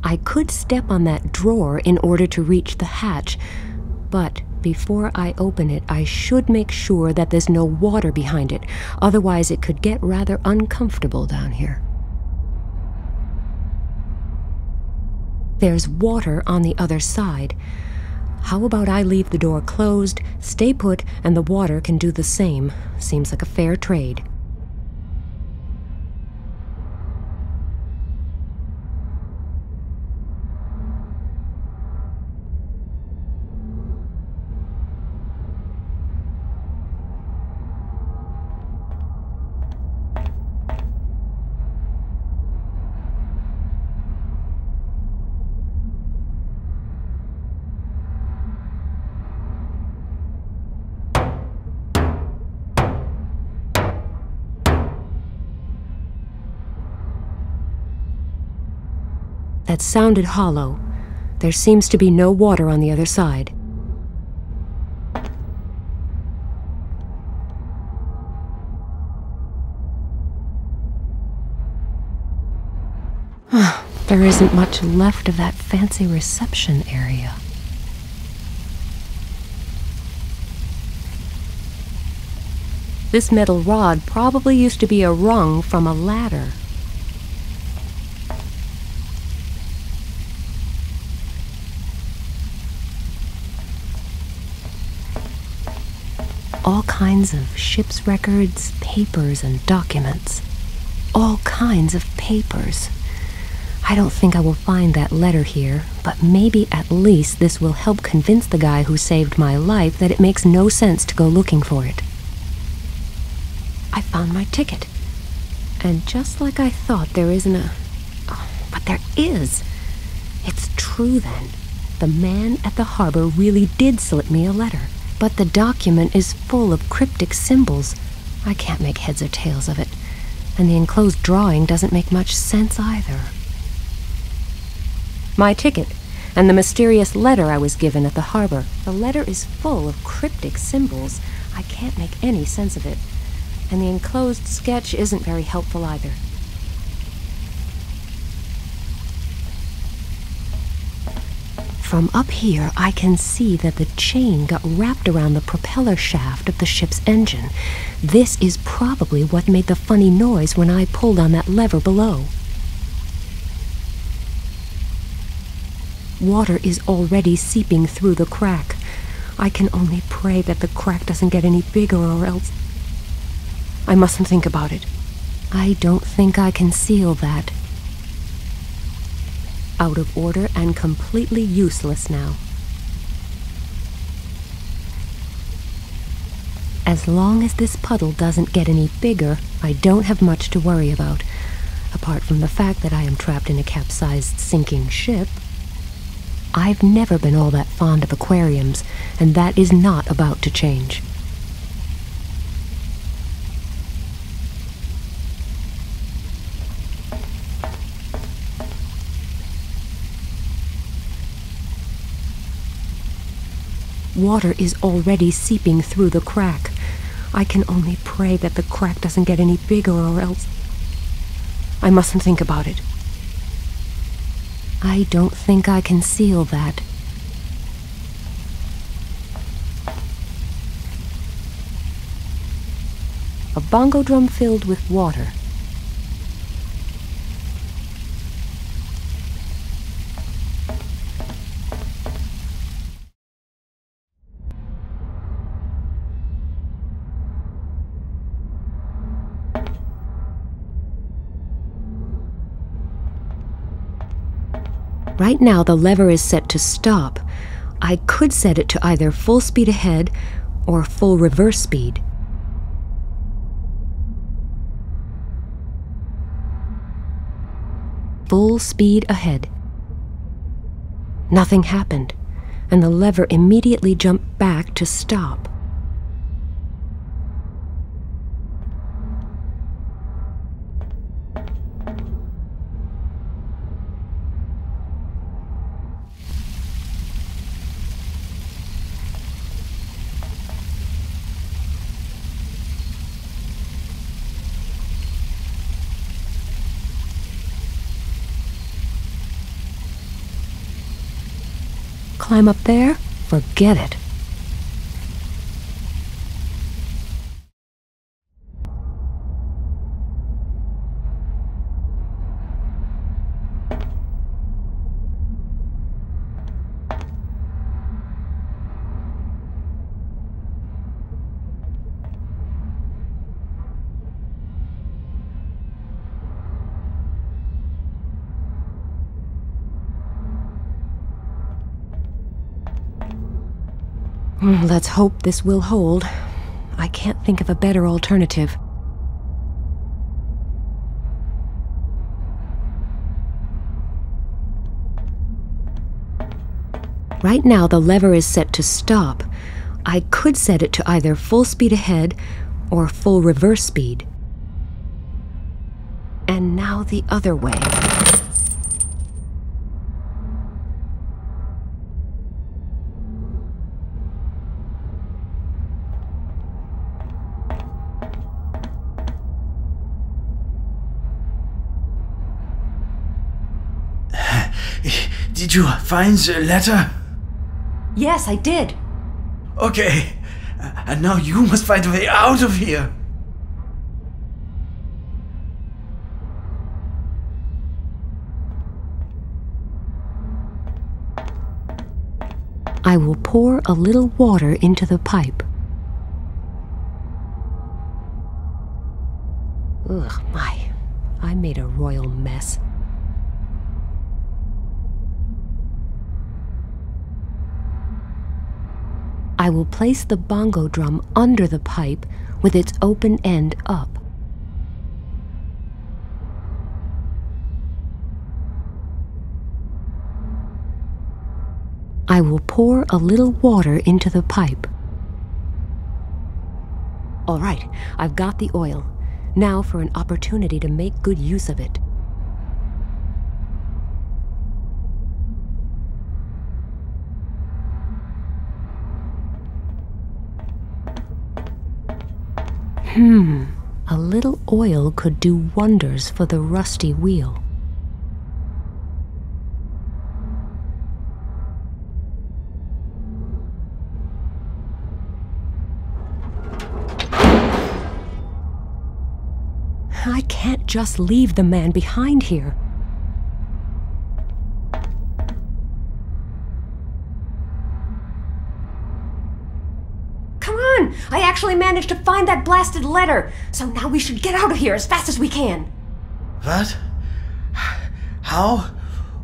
I could step on that drawer in order to reach the hatch, but before I open it, I should make sure that there's no water behind it. Otherwise, it could get rather uncomfortable down here. There's water on the other side. How about I leave the door closed, stay put, and the water can do the same? Seems like a fair trade. That sounded hollow. There seems to be no water on the other side. There isn't much left of that fancy reception area. This metal rod probably used to be a rung from a ladder. All kinds of ship's records, papers, and documents. All kinds of papers. I don't think I will find that letter here, but maybe at least this will help convince the guy who saved my life that it makes no sense to go looking for it. I found my ticket. And just like I thought, there isn't a... Oh, but there is. It's true then. The man at the harbor really did slip me a letter. But the document is full of cryptic symbols. I can't make heads or tails of it. And the enclosed drawing doesn't make much sense either. My ticket, and the mysterious letter I was given at the harbor. The letter is full of cryptic symbols. I can't make any sense of it. And the enclosed sketch isn't very helpful either. From up here, I can see that the chain got wrapped around the propeller shaft of the ship's engine. This is probably what made the funny noise when I pulled on that lever below. Water is already seeping through the crack. I can only pray that the crack doesn't get any bigger, or else... I mustn't think about it. I don't think I can seal that. Out of order and completely useless now. As long as this puddle doesn't get any bigger, I don't have much to worry about, apart from the fact that I am trapped in a capsized, sinking ship. I've never been all that fond of aquariums, and that is not about to change. Water is already seeping through the crack. I can only pray that the crack doesn't get any bigger, or else... I mustn't think about it. I don't think I can seal that. A bongo drum filled with water. Right now, the lever is set to stop. I could set it to either full speed ahead or full reverse speed. Full speed ahead. Nothing happened, and the lever immediately jumped back to stop. climb up there, forget it. Let's hope this will hold. I can't think of a better alternative. Right now the lever is set to stop. I could set it to either full speed ahead or full reverse speed. And now the other way. Did you find the letter? Yes, I did. Okay. And now you must find a way out of here. I will pour a little water into the pipe. Ugh, I made a royal mess. I will place the bongo drum under the pipe with its open end up. I will pour a little water into the pipe. All right, I've got the oil. Now for an opportunity to make good use of it. A little oil could do wonders for the rusty wheel. I can't just leave the man behind here. I actually managed to find that blasted letter, so now we should get out of here as fast as we can. What? How?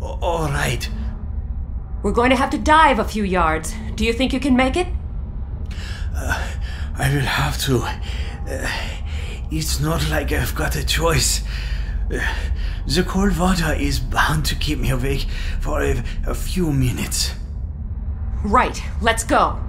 All right. We're going to have to dive a few yards. Do you think you can make it? I will have to. It's not like I've got a choice. The cold water is bound to keep me awake for a few minutes. Right, let's go.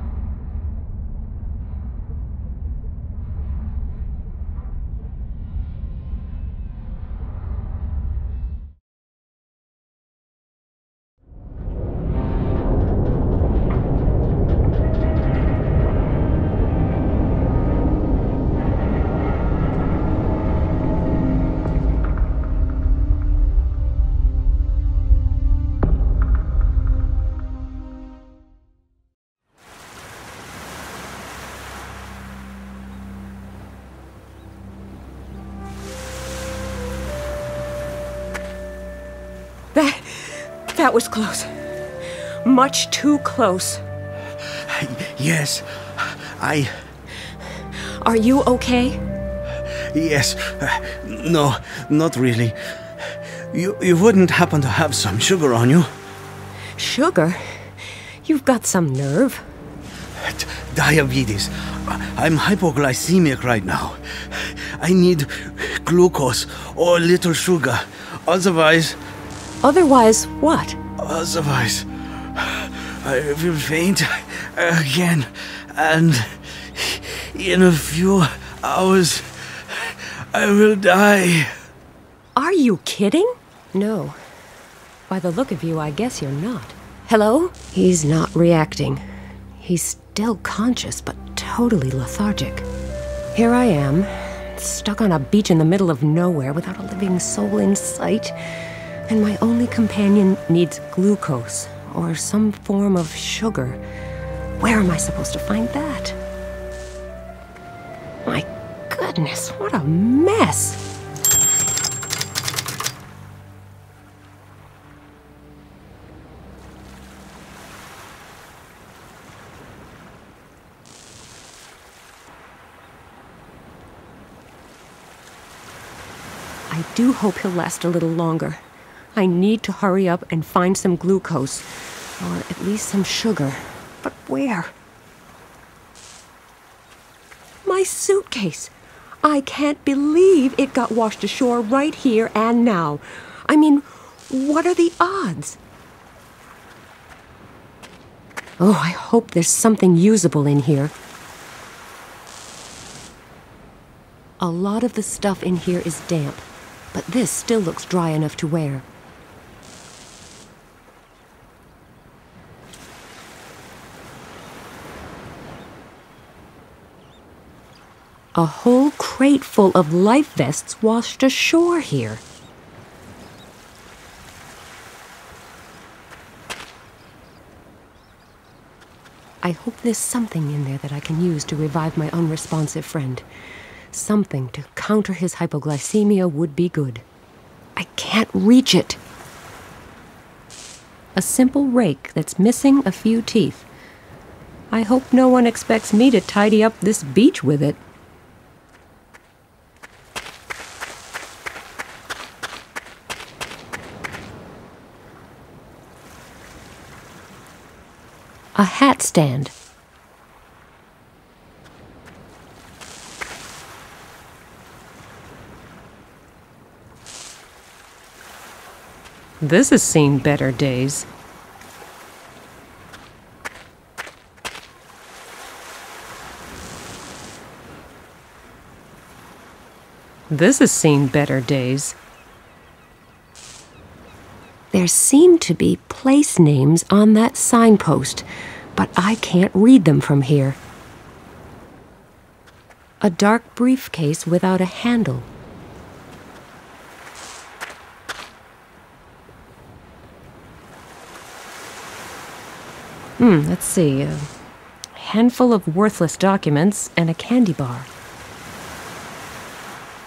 That was close. Much too close. Yes, Are you okay? Yes. No, not really. You wouldn't happen to have some sugar on you? Sugar? You've got some nerve. Diabetes. I'm hypoglycemic right now. I need glucose or a little sugar. Otherwise... Otherwise what? Otherwise, I will faint again, and in a few hours, I will die. Are you kidding? No. By the look of you, I guess you're not. Hello? He's not reacting. He's still conscious, but totally lethargic. Here I am, stuck on a beach in the middle of nowhere without a living soul in sight. And my only companion needs glucose, or some form of sugar. Where am I supposed to find that? My goodness, what a mess! I do hope he'll last a little longer. I need to hurry up and find some glucose, or at least some sugar. But where? My suitcase! I can't believe it got washed ashore right here and now. I mean, what are the odds? Oh, I hope there's something usable in here. A lot of the stuff in here is damp, but this still looks dry enough to wear. A whole crate full of life vests washed ashore here. I hope there's something in there that I can use to revive my unresponsive friend. Something to counter his hypoglycemia would be good. I can't reach it. A simple rake that's missing a few teeth. I hope no one expects me to tidy up this beach with it. A hat stand. This has seen better days. This has seen better days. There seem to be place names on that signpost, but I can't read them from here. A dark briefcase without a handle. Let's see. A handful of worthless documents and a candy bar.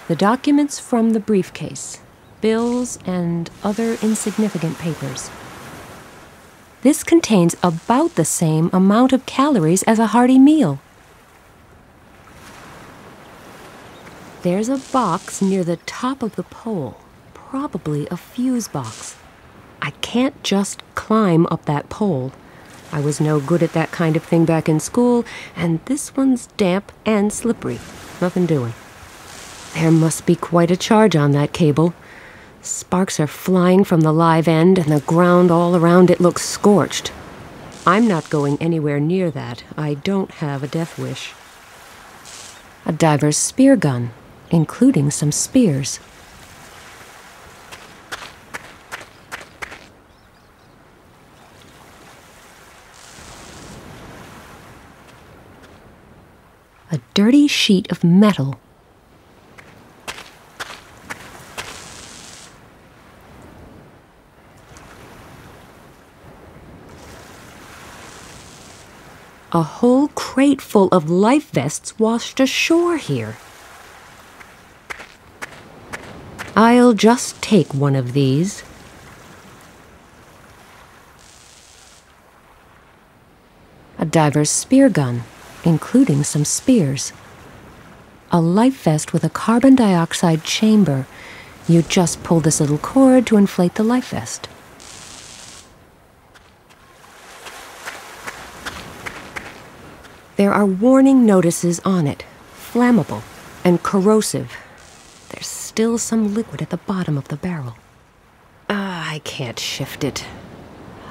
The documents from the briefcase. Bills and other insignificant papers. This contains about the same amount of calories as a hearty meal. There's a box near the top of the pole, probably a fuse box. I can't just climb up that pole. I was no good at that kind of thing back in school, and this one's damp and slippery. Nothing doing. There must be quite a charge on that cable. Sparks are flying from the live end, and the ground all around it looks scorched. I'm not going anywhere near that. I don't have a death wish. A diver's spear gun, including some spears. A dirty sheet of metal. A whole crate full of life vests washed ashore here. I'll just take one of these. A diver's spear gun, including some spears. A life vest with a carbon dioxide chamber. You just pull this little cord to inflate the life vest. There are warning notices on it, flammable and corrosive. There's still some liquid at the bottom of the barrel. I can't shift it.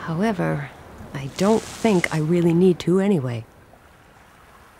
However, I don't think I really need to anyway.